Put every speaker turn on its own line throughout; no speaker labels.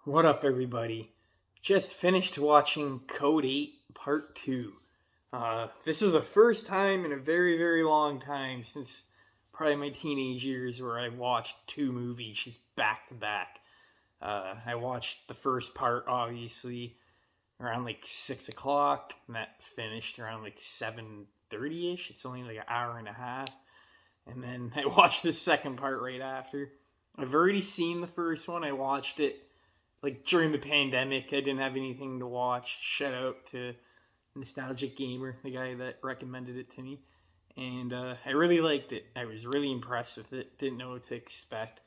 What up, everybody? Just finished watching Code 8 Part 2. This is the first time in a very, very long time since probably my teenage years where I watched two movies just back to back. I watched the first part, obviously, around like 6 o'clock, and that finished around like 7:30 ish. It's only like an hour and a half. And then I watched the second part right after. I've already seen the first one. I watched it like during the pandemic. I didn't have anything to watch. Shout out to Nostalgic Gamer, the guy that recommended it to me. And I really liked it. I was really impressed with it. Didn't know what to expect.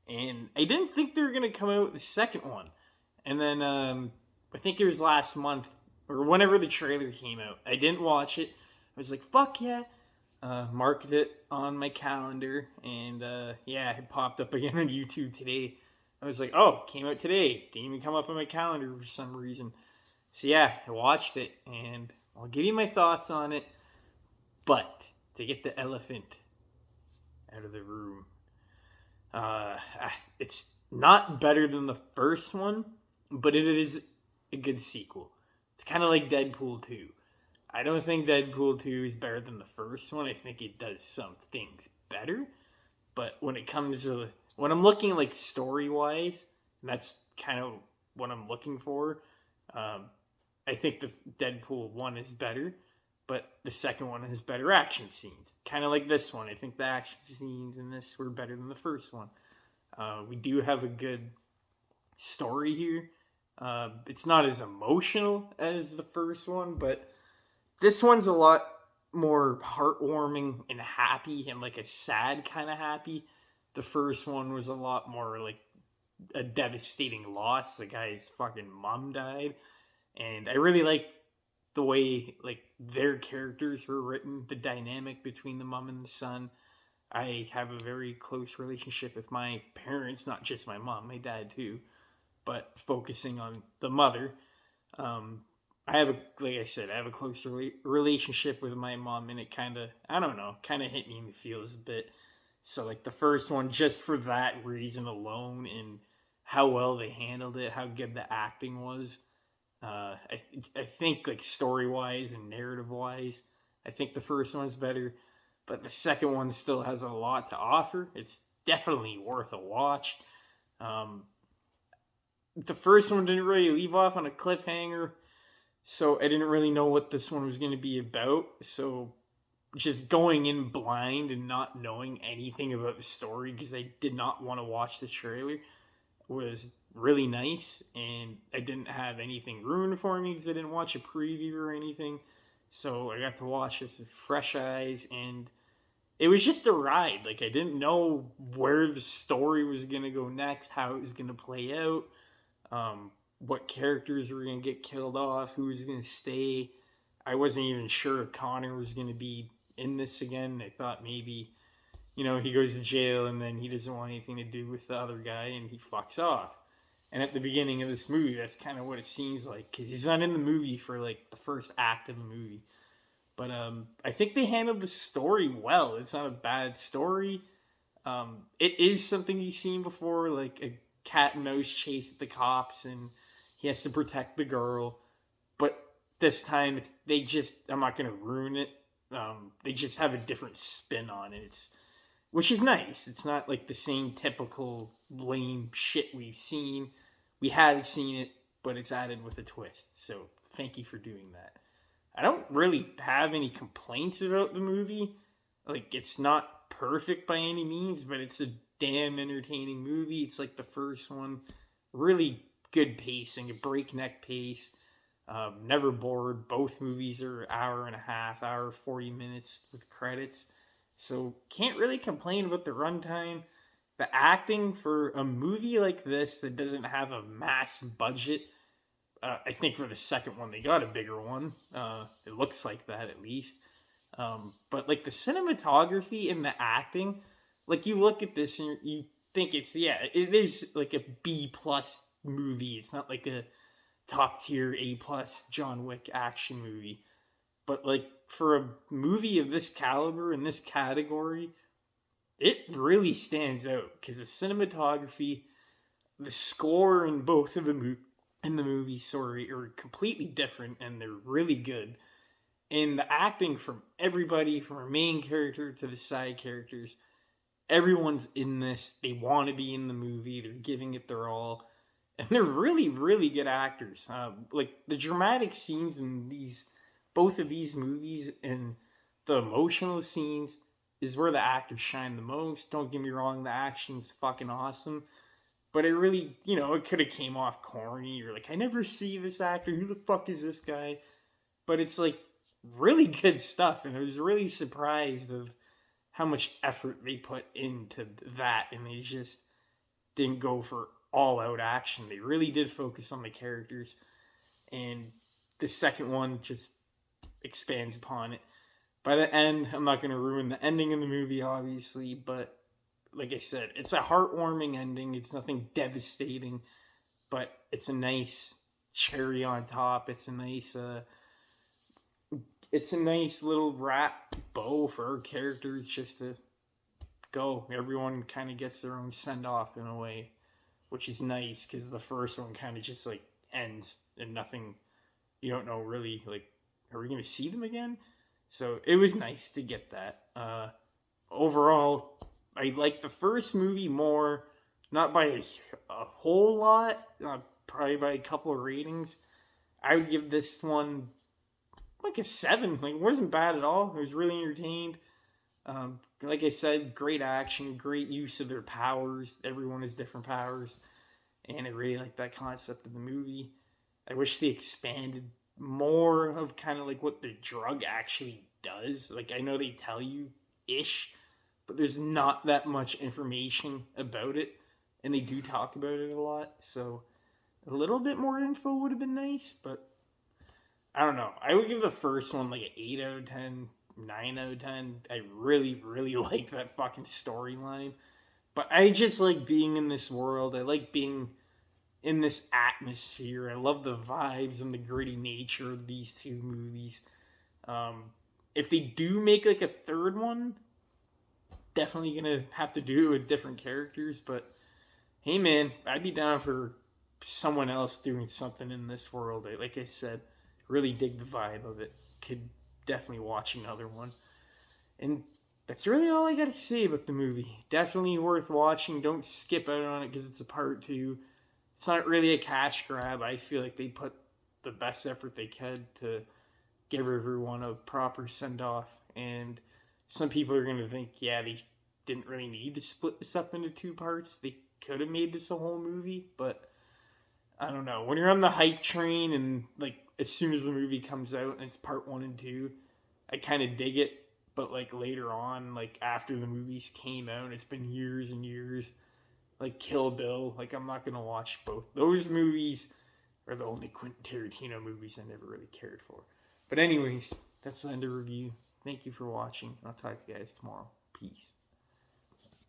And I didn't think they were going to come out with the second one. And then I think it was last month or whenever the trailer came out. I didn't watch it. I was like, fuck yeah. Marked it on my calendar. And yeah, it popped up again on YouTube today. I was like, oh, came out today. Didn't even come up on my calendar for some reason. So yeah, I watched it, and I'll give you my thoughts on it. But to get the elephant out of the room, it's not better than the first one, but it is a good sequel. It's kind of like Deadpool 2. I don't think Deadpool 2 is better than the first one. I think it does some things better. But when it comes to when I'm looking like story wise, that's kind of what I'm looking for. Um, I think the Deadpool one is better, but the second one has better action scenes. Kind of like this one. I think the action scenes in this were better than the first one. We do have a good story here. It's not as emotional as the first one, but this one's a lot more heartwarming and happy and like a sad kind of happy. The first one was a lot more like a devastating loss. The guy's fucking mom died. And I really like the way like their characters were written, the dynamic between the mom and the son. I have a very close relationship with my parents, not just my mom, my dad too, but focusing on the mother. Um, I have a like I said, I have a close relationship with my mom, and it kind of I don't know, kind of hit me in the feels a bit. So like the first one, just for that reason alone, and how well they handled it, how good the acting was. I think like story wise and narrative wise, I think the first one's better, but the second one still has a lot to offer. It's definitely worth a watch. Um, the first one didn't really leave off on a cliffhanger, so I didn't really know what this one was going to be about. So just going in blind and not knowing anything about the story because I did not want to watch the trailer was really nice, and I didn't have anything ruined for me because I didn't watch a preview or anything. So I got to watch this with fresh eyes, and it was just a ride. Like I didn't know where the story was gonna go next, how it was gonna play out, what characters were gonna get killed off, who was gonna stay. I wasn't even sure if Connor was gonna be in this again. I thought maybe, he goes to jail and then he doesn't want anything to do with the other guy and he fucks off. And at the beginning of this movie, that's kind of what it seems like because he's not in the movie for like the first act of the movie. But I think they handled the story well. It's not a bad story. It is something you've seen before, like a cat and mouse chase at the cops, and he has to protect the girl. But this time, I'm not going to ruin it. They just have a different spin on it. Which is nice. It's not like the same typical lame shit we've seen. We have seen it, but it's added with a twist. So thank you for doing that. I don't really have any complaints about the movie. Like, it's not perfect by any means, but it's a damn entertaining movie. It's like the first one. Really good pacing, a breakneck pace. Never bored. Both movies are hour and a half, hour 40 minutes with credits. So can't really complain about the runtime. The acting for a movie like this that doesn't have a mass budget, I think for the second one they got a bigger one. It looks like that at least. But like the cinematography and the acting, like you look at this and you think it is like a B+ movie. It's not like a top tier A+ John Wick action movie. But like for a movie of this caliber in this category, it really stands out because the cinematography, the score in both of in the movie, sorry, are completely different, and they're really good. And the acting from everybody, from our main character to the side characters, everyone's in this. They want to be in the movie. They're giving it their all, and they're really, really good actors. Like the dramatic scenes in both of these movies, and the emotional scenes is where the actors shine the most. Don't get me wrong, the action's fucking awesome, but it really, it could have came off corny. You're like, I never see this actor. Who the fuck is this guy? But it's like really good stuff, and I was really surprised of how much effort they put into that, and they just didn't go for all out action. They really did focus on the characters, and the second one just expands upon it. By the end, I'm not going to ruin the ending of the movie, obviously, but like I said, it's a heartwarming ending. It's nothing devastating, but it's a nice cherry on top. It's a nice little wrap bow for our characters just to go. Everyone kind of gets their own send off in a way, which is nice because the first one kind of just like ends and nothing. You don't know really, like, are we going to see them again? So it was nice to get that. Overall, I like the first movie more, not by a whole lot, probably by a couple of ratings. I would give this one like a 7. Like, it wasn't bad at all. I was really entertained. Like I said, great action, great use of their powers. Everyone has different powers, and I really like that concept of the movie. I wish they expanded more of kind of like what the drug actually does. Like, I know they tell you ish, but there's not that much information about it, and they do talk about it a lot. So a little bit more info would have been nice, but I don't know. I would give the first one like an 8 out of 10, 9 out of 10. I really, really like that fucking storyline. But I just like being in this world. I like being in this atmosphere. I love the vibes and the gritty nature of these two movies. If they do make like a third one, definitely gonna have to do it with different characters. But hey, man, I'd be down for someone else doing something in this world. Like I said, really dig the vibe of it. Could definitely watch another one. And that's really all I gotta say about the movie. Definitely worth watching. Don't skip out on it because it's a part two. It's not really a cash grab. I feel like they put the best effort they could to give everyone a proper send off. And some people are gonna think, yeah, they didn't really need to split this up into two parts. They could have made this a whole movie, but I don't know. When you're on the hype train and like as soon as the movie comes out and it's part one and two, I kind of dig it. But like later on, like after the movies came out, it's been years and years. Like Kill Bill, like I'm not gonna watch both. Those movies are the only Quentin Tarantino movies I never really cared for. But anyways, that's the end of the review. Thank you for watching. I'll talk to you guys tomorrow. Peace.